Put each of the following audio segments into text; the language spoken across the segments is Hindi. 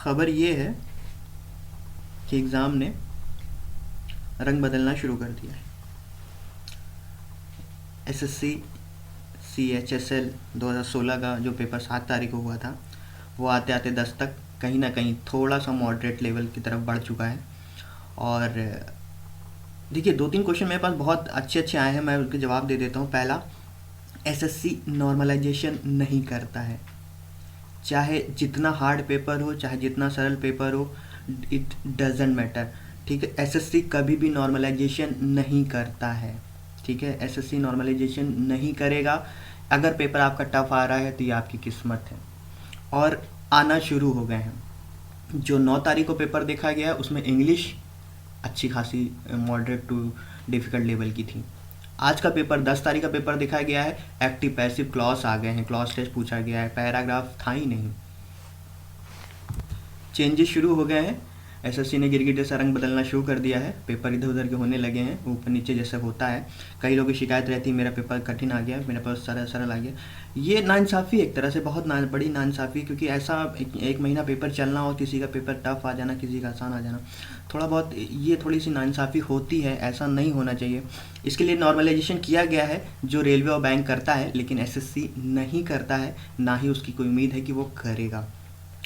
खबर ये है कि एग्ज़ाम ने रंग बदलना शुरू कर दिया है। एसएससी CHSL 2016 का जो पेपर 7 तारीख को हुआ था, वो आते आते 10 तक कहीं ना कहीं थोड़ा सा मॉडरेट लेवल की तरफ बढ़ चुका है। और देखिए, 2-3 क्वेश्चन मेरे पास बहुत अच्छे अच्छे आए हैं, मैं उनके जवाब दे देता हूँ। पहला, एसएससी नॉर्मलाइजेशन नहीं करता है। चाहे जितना हार्ड पेपर हो, चाहे जितना सरल पेपर हो, इट डजेंट मैटर। ठीक है, एसएससी कभी भी नॉर्मलाइजेशन नहीं करता है। ठीक है, एसएससी नॉर्मलाइजेशन नहीं करेगा। अगर पेपर आपका टफ आ रहा है तो ये आपकी किस्मत है। और आना शुरू हो गए हैं। जो 9 तारीख को पेपर देखा गया है उसमें इंग्लिश अच्छी खासी मॉडरेट टू डिफ़िकल्ट लेवल की थी। आज का पेपर 10 तारीख का पेपर देखा गया है, एक्टिव पैसिव क्लॉज आ गए हैं, क्लॉज टेस्ट पूछा गया है, पैराग्राफ था ही नहीं। चेंजेस शुरू हो गए हैं। एसएससी ने गिरगिट जैसा रंग बदलना शुरू कर दिया है। पेपर इधर उधर के होने लगे हैं, ऊपर नीचे जैसे होता है। कई लोगों की शिकायत रहती है मेरा पेपर कठिन आ गया, मेरा पेपर सरल सरल आ गया। ये नाइंसाफ़ी एक तरह से, बहुत बड़ी नाइंसाफ़ी, क्योंकि ऐसा एक महीना पेपर चलना और किसी का पेपर टफ आ जाना, किसी का आसान आ जाना, थोड़ा बहुत ये थोड़ी सी नाइंसाफ़ी होती है। ऐसा नहीं होना चाहिए। इसके लिए नॉर्मलाइजेशन किया गया है, जो रेलवे और बैंक करता है, लेकिन एसएससी नहीं करता है, ना ही उसकी कोई उम्मीद है कि वो करेगा।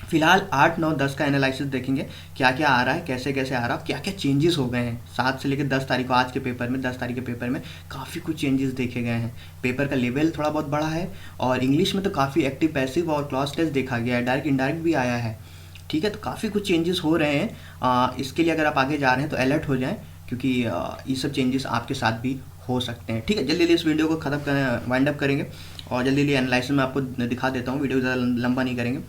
फिलहाल 8, 9, 10 का एनालिसिस देखेंगे, क्या क्या आ रहा है, कैसे कैसे आ रहा है, क्या क्या चेंजेस हो गए हैं 7 से लेकर 10 तारीख को। आज के पेपर में, 10 तारीख के पेपर में काफ़ी कुछ चेंजेस देखे गए हैं। पेपर का लेवल थोड़ा बहुत बढ़ा है, और इंग्लिश में तो काफ़ी एक्टिव पैसिव और क्लॉज टेस्ट देखा गया है, डायरेक्ट इनडायरेक्ट भी आया है। ठीक है, तो काफ़ी कुछ चेंजेस हो रहे हैं। इसके लिए अगर आप आगे जा रहे हैं तो अलर्ट हो जाएं, क्योंकि ये सब चेंजेस आपके साथ भी हो सकते हैं। ठीक है, जल्दी जल्दी इस वीडियो को ख़त्म करें, वाइंड अप करेंगे, और जल्दी जल्दी एनालिसिस में आपको दिखा देता हूँ। वीडियो ज़्यादा लंबा नहीं करेंगे।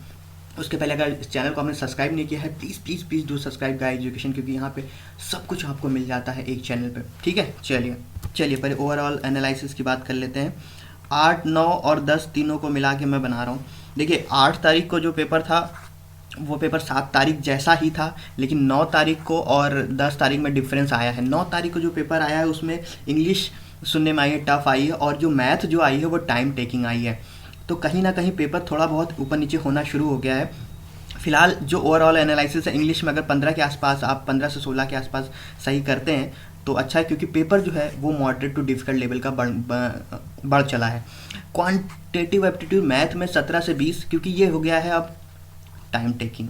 उसके पहले अगर इस चैनल को आपने सब्सक्राइब नहीं किया है, please please please do subscribe guys education, क्योंकि यहाँ पे सब कुछ आपको मिल जाता है एक चैनल पे। ठीक है, चलिए पहले ओवरऑल एनालिसिस की बात कर लेते हैं। 8, 9 और 10 तीनों को मिला के मैं बना रहा हूँ। देखिए, 8 तारीख को जो पेपर था वो पेपर 7 तारीख जैसा ही था, लेकिन 9 तारीख को और 10 तारीख में डिफरेंस आया है। 9 तारीख को जो पेपर आया है उसमें इंग्लिश सुनने में आई है, टफ आई है, और जो मैथ जो आई है वो टाइम टेकिंग आई है। तो कहीं ना कहीं पेपर थोड़ा बहुत ऊपर नीचे होना शुरू हो गया है। फिलहाल जो ओवरऑल एनालिसिस है, इंग्लिश में अगर 15 के आसपास, आप 15 से 16 के आसपास सही करते हैं तो अच्छा है, क्योंकि पेपर जो है वो मॉडरेट टू डिफ़िकल्ट लेवल का बढ़ चला है। क्वांटिटेटिव एप्टीट्यूड मैथ में 17 से 20, क्योंकि ये हो गया है अब टाइम टेकिंग।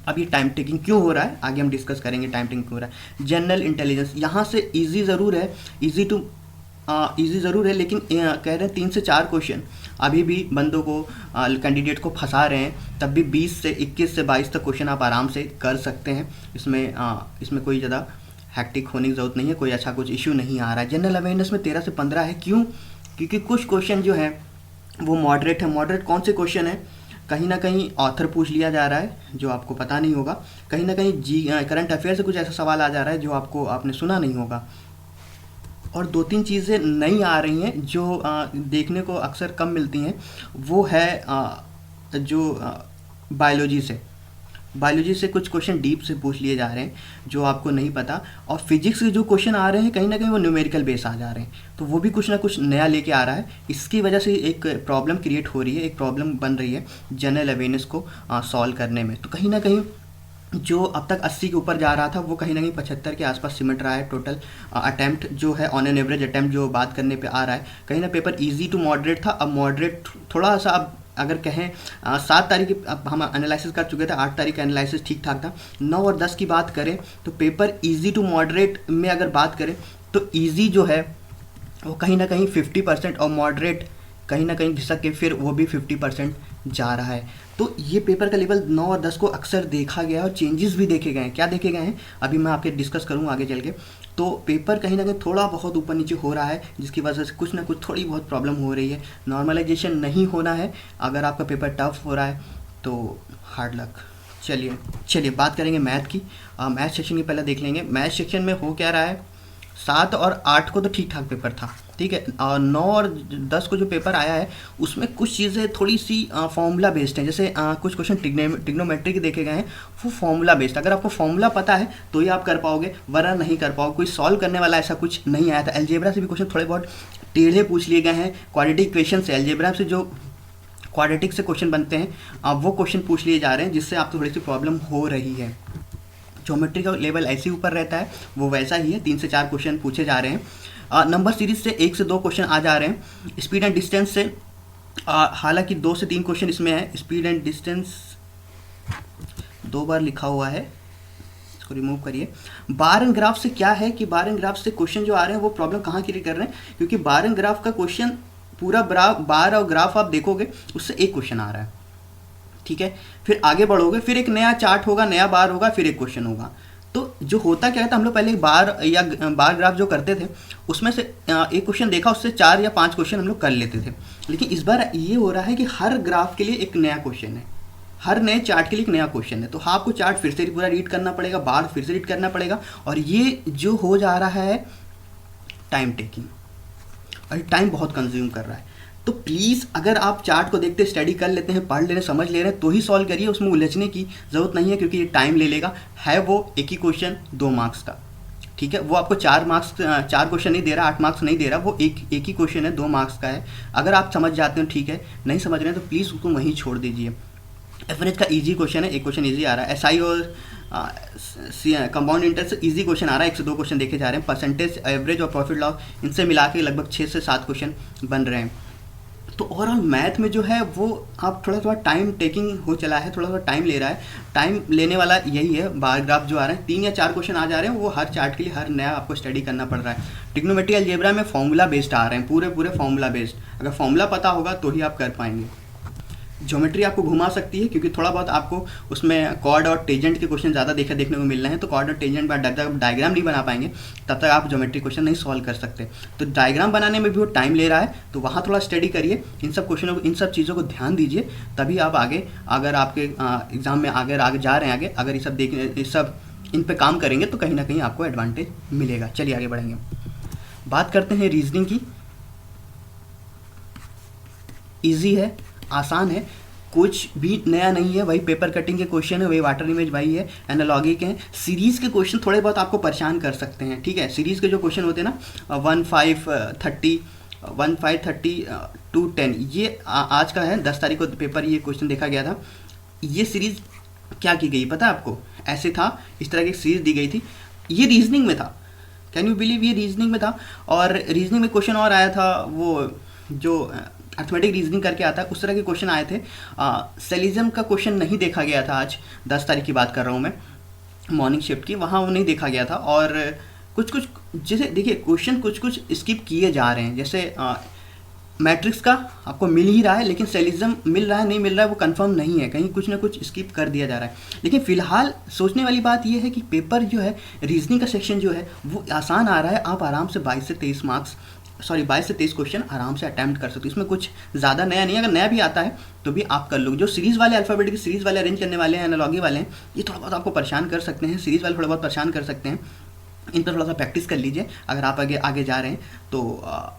अब ये टाइम टेकिंग क्यों हो रहा है आगे हम डिस्कस करेंगे, टाइम टेकिंग क्यों हो रहा है। जनरल इंटेलिजेंस यहाँ से ईजी ज़रूर है, ईजी ज़रूर है, लेकिन कह रहे हैं 3 से 4 क्वेश्चन अभी भी बंदों को, कैंडिडेट को फंसा रहे हैं। तब भी 20 से 21 से 22 तक क्वेश्चन आप आराम से कर सकते हैं। इसमें कोई ज़्यादा हैक्टिक होने की ज़रूरत नहीं है, कोई अच्छा कुछ इशू नहीं आ रहा है। जनरल अवेयरनेस में 13 से 15 है। क्यों? क्योंकि कुछ क्वेश्चन जो है वो मॉडरेट है। मॉडरेट कौन से क्वेश्चन है? कहीं ना कहीं ऑथर पूछ लिया जा रहा है जो आपको पता नहीं होगा, कहीं ना कहीं करंट अफेयर से कुछ ऐसा सवाल आ जा रहा है जो आपने सुना नहीं होगा, और 2-3 चीज़ें नई आ रही हैं जो देखने को अक्सर कम मिलती हैं। वो है बायोलॉजी से कुछ क्वेश्चन डीप से पूछ लिए जा रहे हैं जो आपको नहीं पता, और फिजिक्स के जो क्वेश्चन आ रहे हैं कहीं ना कहीं वो न्यूमेरिकल बेस आ जा रहे हैं, तो वो भी कुछ ना कुछ नया लेके आ रहा है। इसकी वजह से एक प्रॉब्लम क्रिएट हो रही है, एक प्रॉब्लम बन रही है जनरल अवेयरनेस को सॉल्व करने में। तो कहीं ना कहीं जो अब तक 80 के ऊपर जा रहा था वो कहीं ना कहीं 75 के आसपास सिमट रहा है। टोटल अटैम्प्ट जो है, ऑन एन एवरेज अटैम्प्ट जो बात करने पे आ रहा है, कहीं ना पेपर इजी टू मॉडरेट था, अब मॉडरेट थोड़ा सा, अब अगर कहें 7 तारीख अब हम एनालिसिस कर चुके थे, 8 तारीख का एनालिसिस ठीक ठाक था। 9 और 10 की बात करें तो पेपर इजी टू मॉडरेट में अगर बात करें तो इजी जो है वो कहीं ना कहीं 50%, और मॉडरेट कहीं ना कहीं घिसक के फिर वो भी 50% जा रहा है। तो ये पेपर का लेवल 9 और 10 को अक्सर देखा गया है, और चेंजेस भी देखे गए हैं। क्या देखे गए हैं अभी मैं आपके डिस्कस करूँ आगे चल के। तो पेपर कहीं ना कहीं थोड़ा बहुत ऊपर नीचे हो रहा है, जिसकी वजह से कुछ ना कुछ थोड़ी बहुत प्रॉब्लम हो रही है। नॉर्मलाइजेशन नहीं होना है। अगर आपका पेपर टफ हो रहा है तो हार्ड लक। चलिए बात करेंगे मैथ की। मैथ सेक्शन की पहले देख लेंगे। मैथ सेक्शन में हो क्या रहा है, 7 और 8 को तो ठीक ठाक पेपर था, ठीक है, और 9 और 10 को जो पेपर आया है उसमें कुछ चीज़ें थोड़ी सी फॉर्मूला बेस्ड हैं। जैसे कुछ क्वेश्चन ट्रिग्नोमेट्री के देखे गए हैं, वो फॉर्मूला बेस्ड। अगर आपको फॉर्मूला पता है तो ही आप कर पाओगे, वरना नहीं कर पाओगे। कोई सॉल्व करने वाला ऐसा कुछ नहीं आया था। अलजेब्रा से भी क्वेश्चन थोड़े बहुत टेढ़े पूछ लिए गए हैं। क्वाड्रेटिक इक्वेशन से, अलजेब्रा से जो क्वाड्रेटिक से क्वेश्चन बनते हैं, अब वो क्वेश्चन पूछ लिए जा रहे हैं जिससे आपको थोड़ी सी प्रॉब्लम हो रही है। ज्योमेट्री का लेवल ऐसे ही ऊपर रहता है, वो वैसा ही है, 3 से 4 क्वेश्चन पूछे जा रहे हैं। नंबर सीरीज से 1 से 2 क्वेश्चन आ जा रहे हैं। स्पीड एंड डिस्टेंस से हालांकि 2 से 3 क्वेश्चन इसमें है। स्पीड एंड डिस्टेंस 2 बार लिखा हुआ है, इसको रिमूव करिए। बार एंड ग्राफ से क्या है कि बार एंड ग्राफ से क्वेश्चन जो आ रहे हैं वो प्रॉब्लम कहाँ क्रिएट कर रहे हैं, क्योंकि बार एंड ग्राफ का क्वेश्चन पूरा बार और ग्राफ आप देखोगे उससे एक क्वेश्चन आ रहा है, ठीक है। फिर आगे बढ़ोगे, फिर एक नया चार्ट होगा, नया बार होगा, फिर एक क्वेश्चन होगा। तो जो होता क्या था, हम लोग पहले बार या बार ग्राफ जो करते थे उसमें से एक क्वेश्चन देखा, उससे 4 या 5 क्वेश्चन हम लोग कर लेते थे। लेकिन इस बार ये हो रहा है कि हर ग्राफ के लिए एक नया क्वेश्चन है, हर नए चार्ट के लिए एक नया क्वेश्चन है। तो हाँ, आपको चार्ट फिर से पूरा रीड करना पड़ेगा, बार फिर से रीड करना पड़ेगा, और ये जो हो जा रहा है टाइम टेकिंग, और टाइम बहुत कंज्यूम कर रहा है। तो प्लीज़ अगर आप चार्ट को देखते स्टडी कर लेते हैं, पढ़ ले रहे हैं, समझ ले रहे हैं, तो ही सॉल्व करिए, उसमें उलझने की ज़रूरत नहीं है, क्योंकि ये टाइम ले लेगा। है वो एक ही क्वेश्चन 2 मार्क्स का, ठीक है। वो आपको 4 क्वेश्चन नहीं दे रहा, 8 मार्क्स नहीं दे रहा, वो एक ही क्वेश्चन है, 2 मार्क्स का है। अगर आप समझ जाते हो ठीक है, नहीं समझ रहे हैं तो प्लीज़ उसको वहीं छोड़ दीजिए। एवरेज का इजी क्वेश्चन है, एक क्वेश्चन इजी आ रहा है। एसआई और कंपाउंड इंटरेस्ट से इजी क्वेश्चन आ रहा है, 1 से 2 क्वेश्चन देखे जा रहे हैं। परसेंटेज, एवरेज और प्रॉफिट लॉस, इनसे मिला के लगभग 6 से 7 क्वेश्चन बन रहे हैं। तो ओवरऑल मैथ में जो है वो आप थोड़ा टाइम टेकिंग हो चला है, थोड़ा टाइम ले रहा है। टाइम लेने वाला यही है, बार ग्राफ जो आ रहे हैं 3 या 4 क्वेश्चन आ जा रहे हैं, वो हर चार्ट के लिए हर नया आपको स्टडी करना पड़ रहा है। ट्रिग्नोमेट्री अलजेब्रा में फॉर्मूला बेस्ड आ रहे हैं, पूरे फॉर्मूला बेस्ड। अगर फॉर्मूला पता होगा तो ही आप कर पाएंगे। ज्योमेट्री आपको घुमा सकती है, क्योंकि थोड़ा बहुत आपको उसमें कॉर्ड और टेंजेंट के क्वेश्चन ज़्यादा देखने को मिल रहे हैं। तो कॉर्ड और टेंजेंट पर जब तक डायग्राम नहीं बना पाएंगे तब तक आप ज्योमेट्री क्वेश्चन नहीं सॉल्व कर सकते। तो डायग्राम बनाने में भी वो टाइम ले रहा है, तो वहाँ थोड़ा स्टडी करिए, इन सब क्वेश्चनों को, इन सब चीज़ों को ध्यान दीजिए, तभी आप आगे, अगर आपके एग्ज़ाम में आगे जा रहे हैं आगे, अगर ये सब इन पर काम करेंगे तो कहीं ना कहीं आपको एडवांटेज मिलेगा। चलिए आगे बढ़ेंगे, बात करते हैं रीजनिंग की। ईजी है, आसान है, कुछ भी नया नहीं है, वही पेपर कटिंग के क्वेश्चन है, वही वाटर इमेज वही है, एनालॉगी के हैं। सीरीज़ के क्वेश्चन थोड़े बहुत आपको परेशान कर सकते हैं, ठीक है। सीरीज़ के जो क्वेश्चन होते हैं ना 1530 टू 10, ये आज का है 10 तारीख को पेपर, ये क्वेश्चन देखा गया था। ये सीरीज़ क्या की गई पता है आपको, ऐसे था, इस तरह की सीरीज़ दी गई थी, ये रीजनिंग में था। कैन यू बिलीव, ये रीजनिंग में था। और रीजनिंग में क्वेश्चन और आया था, वो जो अर्थमेटिक रीजनिंग करके आता है, उस तरह के क्वेश्चन आए थे। सेलिज्म का क्वेश्चन नहीं देखा गया था, आज 10 तारीख की बात कर रहा हूँ मैं, मॉर्निंग शिफ्ट की, वहाँ वो नहीं देखा गया था। और कुछ जैसे देखिए क्वेश्चन कुछ स्किप किए जा रहे हैं, जैसे मैट्रिक्स का आपको मिल ही रहा है, लेकिन सेलिज्म मिल रहा है नहीं मिल रहा है वो कंफर्म नहीं है, कहीं कुछ ना कुछ स्किप कर दिया जा रहा है। लेकिन फिलहाल सोचने वाली बात ये है कि पेपर जो है, रीजनिंग का सेक्शन जो है वो आसान आ रहा है। आप आराम से 22 से 23 क्वेश्चन आराम से अटैम्प्ट कर सकते हो, इसमें कुछ ज़्यादा नया नहीं है। अगर नया भी आता है तो भी आप कर लो। जो सीरीज़ वाले अल्फ़ाबेट की सीरीज़ वाले अरेंज करने वाले हैं, एनालॉगी वाले हैं, ये थोड़ा बहुत आपको परेशान कर सकते हैं, सीरीज़ वाले थोड़ा बहुत परेशान कर सकते हैं। इन पर थोड़ा सा प्रैक्टिस कर लीजिए, अगर आप आगे जा रहे हैं तो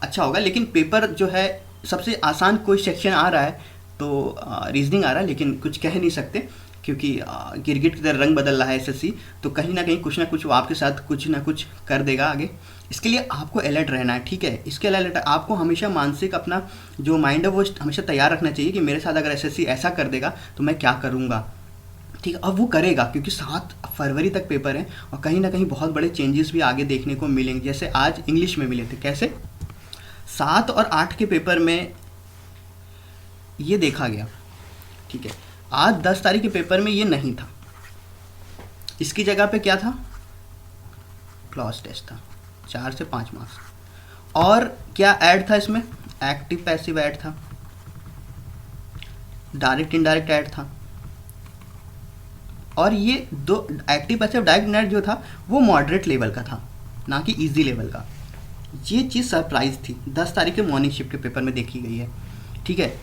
अच्छा होगा। लेकिन पेपर जो है सबसे आसान कोई सेक्शन आ रहा है तो रीजनिंग आ रहा है, लेकिन कुछ कह नहीं सकते, क्योंकि गिरगिट की तरह रंग बदल रहा है एसएससी, तो कहीं ना कहीं कुछ ना कुछ वो आपके साथ कुछ ना कुछ कर देगा आगे। इसके लिए आपको अलर्ट रहना है, ठीक है। इसके अलर्ट आपको हमेशा मानसिक अपना जो माइंड है वो हमेशा तैयार रखना चाहिए कि मेरे साथ अगर एसएससी ऐसा कर देगा तो मैं क्या करूँगा, ठीक है। अब वो करेगा, क्योंकि 7 फरवरी तक पेपर है और कहीं ना कहीं बहुत बड़े चेंजेस भी आगे देखने को मिलेंगे। जैसे आज इंग्लिश में मिले थे, कैसे 7 और 8 के पेपर में ये देखा गया, ठीक है। आज 10 तारीख के पेपर में ये नहीं था, इसकी जगह पे क्या था, क्लॉज टेस्ट था, 4 से 5 मार्क्स। और क्या ऐड था इसमें, एक्टिव पैसिव ऐड था, डायरेक्ट इनडायरेक्ट ऐड था। और ये दो एक्टिव पैसिव डायरेक्ट ऐड जो था वो मॉडरेट लेवल का था, ना कि इजी लेवल का। ये चीज़ सरप्राइज थी, 10 तारीख के मॉर्निंग शिफ्ट के पेपर में देखी गई है, ठीक है।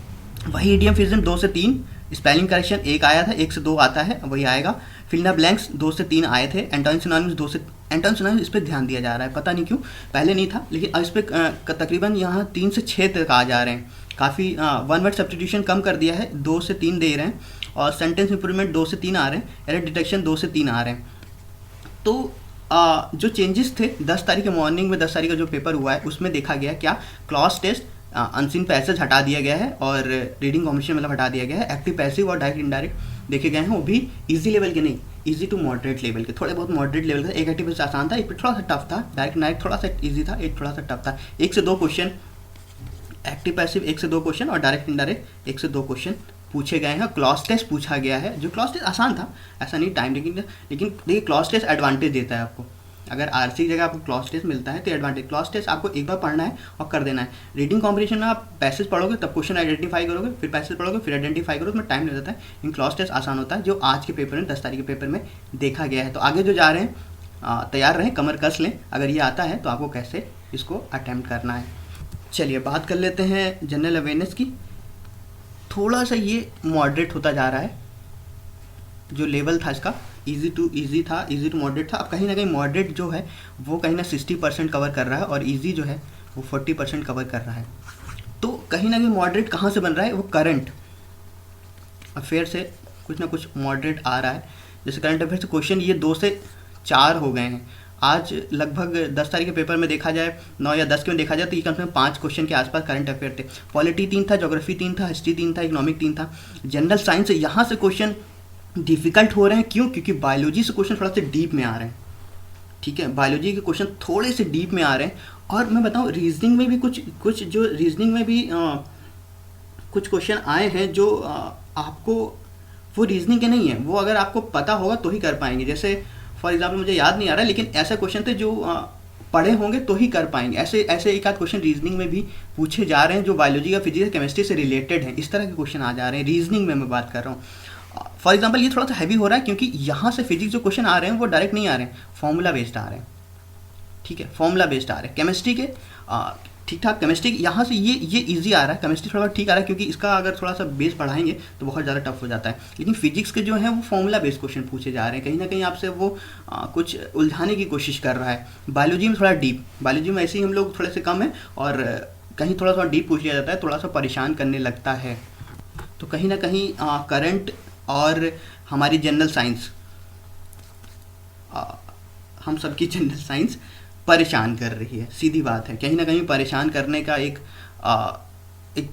वही ईडियम फ्यूजन 2 से 3, स्पेलिंग करेक्शन 1 आया था, 1 से 2 आता है, वही आएगा। फिल इन द ब्लैंक्स 2 से 3 आए थे। एंटोनिम सिनोनिम्स 2 से, एंटोनिम सिनोनिम्स इस पर ध्यान दिया जा रहा है, पता नहीं क्यों, पहले नहीं था, लेकिन अब इस पर तकरीबन यहाँ 3 से 6 तक आ जा रहे हैं। काफ़ी वन वर्ड सब्स्टिट्यूशन कम कर दिया है, 2 से 3 दे रहे हैं। और सेंटेंस इंप्रूवमेंट 2 से 3 आ रहे हैं, एरर डिटेक्शन 2 से 3 आ रहे हैं। तो जो चेंजेस थे 10 तारीख के मॉर्निंग में, 10 तारीख का जो पेपर हुआ है उसमें देखा गया क्या, क्लॉज टेस्ट अनसीन पैसेज हटा दिया गया है और रीडिंग कॉम्प्रिहेंशन मतलब हटा दिया गया है। एक्टिव पैसिव और डायरेक्ट इनडायरेक्ट देखे गए हैं, वो भी ईजी लेवल के नहीं, ईजी टू मॉडरेट लेवल के, थोड़े बहुत मॉडरेट लेवल का। एक एक्टिव पैसिव आसान था, एक थोड़ा सा टफ था, डायरेक्ट इनडायरेक्ट थोड़ा सा ईजी था, एक थोड़ा सा टफ था। 1 से 2 क्वेश्चन एक्टिव पैसिव, 1 से 2 क्वेश्चन और डायरेक्ट इनडायरेक्ट 1 से 2 क्वेश्चन पूछे गए हैं। क्लॉज टेस्ट पूछा गया है, जो क्लॉज टेस्ट आसान था, ऐसा नहीं टाइम टेकिंग, लेकिन देखिए क्लॉज टेस्ट एडवांटेज देता है आपको। अगर आरसी की जगह आपको क्लॉज टेस्ट मिलता है तो एडवांटेज, क्लॉज टेस्ट आपको एक बार पढ़ना है और कर देना है। रीडिंग कॉम्प्रिहेंशन में आप पैसेज पढ़ोगे तब क्वेश्चन आइडेंटिफाई करोगे, फिर पैसेज पढ़ोगे फिर आइडेंटिफाई करोगे, उसमें टाइम लग जाता है। इन क्लॉज टेस्ट आसान होता है, जो आज के पेपर में 10 तारीख के पेपर में देखा गया है। तो आगे जो जा रहे हैं तैयार रहें, कमर कस लें, अगर ये आता है तो आपको कैसे इसको अटैम्प्ट करना है। चलिए बात कर लेते हैं जनरल अवेयरनेस की। थोड़ा सा ये मॉडरेट होता जा रहा है, जो लेवल था इसका इजी टू इजी था, इजी टू मॉडरेट था। अब कहीं ना कहीं मॉडरेट जो है वो कहीं ना 60% कवर कर रहा है और इजी जो है वो 40% कवर कर रहा है। तो कहीं ना कहीं मॉडरेट कहाँ से बन रहा है, वो करंट अफेयर से कुछ ना कुछ मॉडरेट आ रहा है। जैसे करंट अफेयर से क्वेश्चन ये 2 से 4 हो गए हैं। आज लगभग 10 तारीख के पेपर में देखा जाए, 9 या 10 के में देखा जाए तो ये कम से कम 5 क्वेश्चन के आसपास करंट अफेयर थे। पॉलिटी 3 था, ज्योग्राफी 3 था, हिस्ट्री 3 था, इकोनॉमिक 3 था। जनरल साइंस यहाँ से क्वेश्चन डिफिकल्ट हो रहे हैं, क्यों? क्योंकि बायोलॉजी से क्वेश्चन थोड़ा सा डीप में आ रहे हैं। ठीक है, बायोलॉजी के क्वेश्चन थोड़े से डीप में आ रहे हैं। और मैं बताऊँ रीजनिंग में भी कुछ जो रीजनिंग में भी कुछ क्वेश्चन आए हैं जो आपको वो रीजनिंग के नहीं है, वो अगर आपको पता होगा तो ही कर पाएंगे। जैसे फॉर एग्जाम्पल मुझे याद नहीं आ रहा है, लेकिन ऐसे क्वेश्चन थे जो पढ़े होंगे तो ही कर पाएंगे। ऐसे एक आध क्वेश्चन रीजनिंग में भी पूछे जा रहे हैं जो बायोलॉजी या फिजिक्स केमिस्ट्री से रिलेटेड हैं। इस तरह के क्वेश्चन आ जा रहे हैं, रीजनिंग में मैं बात कर रहा हूँ। फॉर एग्जाम्पल ये थोड़ा सा हैवी हो रहा है क्योंकि यहाँ से फिजिक्स जो क्वेश्चन आ रहे हैं वो डायरेक्ट नहीं आ रहे हैं, फॉर्मूला बेस्ड आ रहे हैं। ठीक है, फॉर्मूला बेस्ड आ रहे हैं। केमिस्ट्री के ठीक ठाक, केमिस्ट्री यहाँ से ये इजी आ रहा है, केमिस्ट्री थोड़ा ठीक आ रहा है क्योंकि इसका अगर थोड़ा सा बेस बढ़ाएंगे तो बहुत ज़्यादा टफ हो जाता है। लेकिन फिजिक्स के जो हैं वो फॉर्मूला बेस्ड क्वेश्चन पूछे जा रहे हैं, कहीं ना कहीं आपसे वो कुछ उलझाने की कोशिश कर रहा है। बायोलॉजी में थोड़ा डीप, बायोलॉजी में ऐसे ही हम लोग थोड़े से कम है और कहीं थोड़ा सा डीप पूछ लिया जाता है, थोड़ा सा परेशान करने लगता है। तो कहीं ना कहीं करंट और हमारी जनरल साइंस, हम सबकी जनरल साइंस परेशान कर रही है, सीधी बात है। कहीं ना कहीं परेशान करने का एक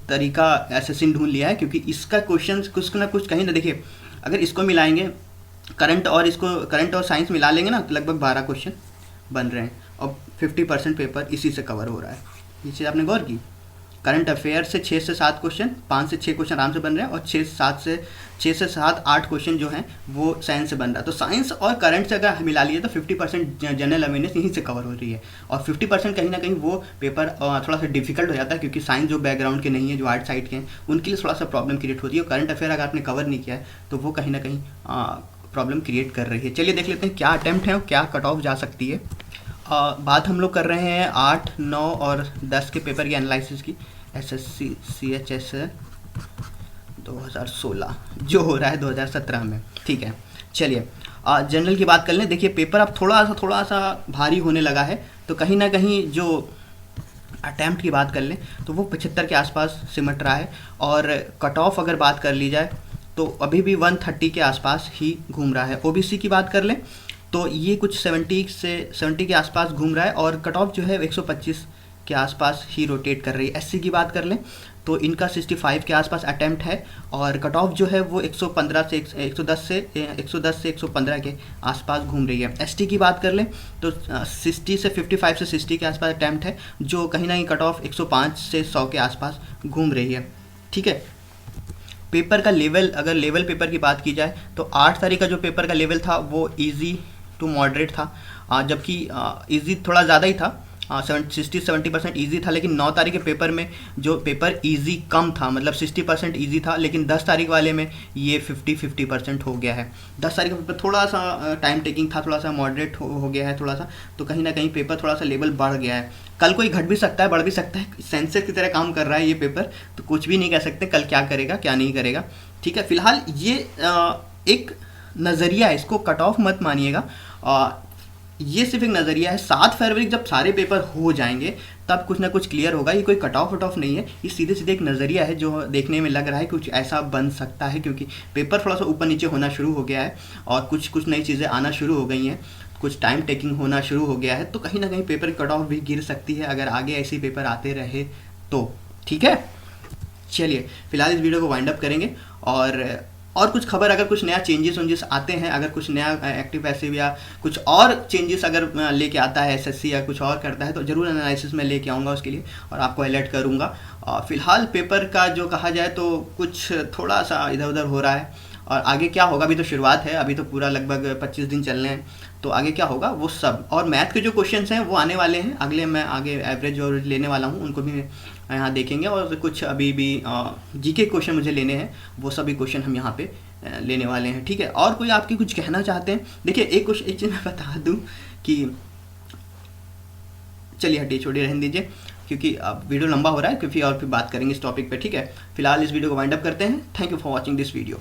तरीका एसेसिन ढूंढ लिया है, क्योंकि इसका क्वेश्चन कुछ ना कुछ कहीं ना, देखिए अगर इसको मिलाएंगे करंट और साइंस मिला लेंगे ना तो लगभग 12 क्वेश्चन बन रहे हैं और 50% पेपर इसी से कवर हो रहा है। ये चीज़ आपने गौर की? करंट अफेयर से 6 से 7 क्वेश्चन, 5 से 6 क्वेश्चन आराम से बन रहे हैं और 6 से 7 8 क्वेश्चन जो हैं वो साइंस से बन रहा है। तो साइंस और करंट से अगर मिला लिए तो 50% जनरल अवेयरनेस यहीं से कवर हो रही है और 50% कहीं ना कहीं वो पेपर थोड़ा सा डिफिकल्ट हो जाता है, क्योंकि साइंस जो बैकग्राउंड के नहीं है, जो आर्ट साइड के हैं, उनके लिए थोड़ा सा प्रॉब्लम क्रिएट होती है। और करंट अफेयर अगर आपने कवर नहीं किया है तो वो कहीं ना कहीं प्रॉब्लम क्रिएट कर रही है। चलिए देख लेते हैं क्या अटैम्प्ट है और क्या कट ऑफ जा सकती है। बात हम लोग कर रहे हैं 8, 9 और 10 के पेपर की एनालिसिस की। SSC CHS 2016 जो हो रहा है 2017 में। ठीक है, चलिए जनरल की बात कर लें। देखिए पेपर अब थोड़ा सा भारी होने लगा है, तो कहीं ना कहीं जो अटैम्प्ट की बात कर लें तो वो 75 के आसपास सिमट रहा है। और कट ऑफ अगर बात कर ली जाए तो अभी भी 130 के आसपास ही घूम रहा है। OBC की बात कर लें तो ये कुछ 70 के आसपास घूम रहा है और कट ऑफ जो है 125 के आसपास ही रोटेट कर रही है। SC की बात कर लें तो इनका 65 के आसपास अटैम्प्ट है और कट ऑफ जो है वो 110 से 115 के आसपास घूम रही है। ST की बात कर लें तो 60 से 55 से 60 के आसपास अटैम्प्ट है, जो कहीं ना कहीं कट ऑफ 105 से 100 के आसपास घूम रही है। ठीक है, पेपर का लेवल, अगर लेवल पेपर की बात की जाए तो 8 तारीख का जो पेपर का लेवल था वो ईजी टू मॉडरेट था, जबकि ईजी थोड़ा ज़्यादा ही था, 60-70% ईजी था। लेकिन 9 तारीख के पेपर में जो पेपर ईजी कम था, मतलब 60% ईजी था, लेकिन 10 तारीख वाले में ये 50% हो गया है। 10 तारीख का पेपर थोड़ा सा टाइम टेकिंग था, थोड़ा सा मॉडरेट हो गया है थोड़ा सा, तो कहीं ना कहीं पेपर थोड़ा सा लेवल बढ़ गया है। कल कोई घट भी सकता है, बढ़ भी सकता है, सेंसेक्स की तरह काम कर रहा है ये पेपर, तो कुछ भी नहीं कह सकते कल क्या करेगा क्या नहीं करेगा। ठीक है, फिलहाल ये एक नज़रिया है, इसको कट ऑफ मत मानिएगा, ये सिर्फ एक नज़रिया है। 7 फरवरी जब सारे पेपर हो जाएंगे तब कुछ ना कुछ क्लियर होगा। ये कोई कट ऑफ नहीं है, ये सीधे एक नज़रिया है जो देखने में लग रहा है कुछ ऐसा बन सकता है, क्योंकि पेपर थोड़ा सा ऊपर नीचे होना शुरू हो गया है और कुछ नई चीज़ें आना शुरू हो गई हैं, कुछ टाइम टेकिंग होना शुरू हो गया है, तो कहीं ना कहीं पेपर कट ऑफ भी गिर सकती है अगर आगे ऐसे पेपर आते रहे तो। ठीक है, चलिए फिलहाल इस वीडियो को वाइंड अप करेंगे। और कुछ खबर, अगर कुछ नया चेंजेस आते हैं, अगर कुछ नया एक्टिव पैसिव या कुछ और चेंजेस अगर लेके आता है एसएससी या कुछ और करता है, तो ज़रूर एनालिसिस में लेके आऊँगा उसके लिए और आपको अलर्ट करूँगा। और फिलहाल पेपर का जो कहा जाए तो कुछ थोड़ा सा इधर उधर हो रहा है, और आगे क्या होगा अभी तो शुरुआत है, अभी तो पूरा लगभग 25 दिन चलने हैं, तो आगे क्या होगा वो सब। और मैथ के जो क्वेश्चंस हैं वो आने वाले हैं अगले, मैं आगे एवरेज और लेने वाला हूँ, उनको भी यहाँ देखेंगे। और कुछ अभी भी जीके क्वेश्चन मुझे लेने हैं, वो सभी क्वेश्चन हम यहाँ पे लेने वाले हैं, ठीक है। और कोई आपकी कुछ कहना चाहते हैं? देखिए एक चीज़ मैं बता दूँ कि चलिए हटिए, छोड़िए, रहने दीजिए, क्योंकि अब वीडियो लंबा हो रहा है, क्योंकि और फिर बात करेंगे इस टॉपिक पे, ठीक है। फिलहाल इस वीडियो को वाइंड अप करते हैं। Thank you for watching this video.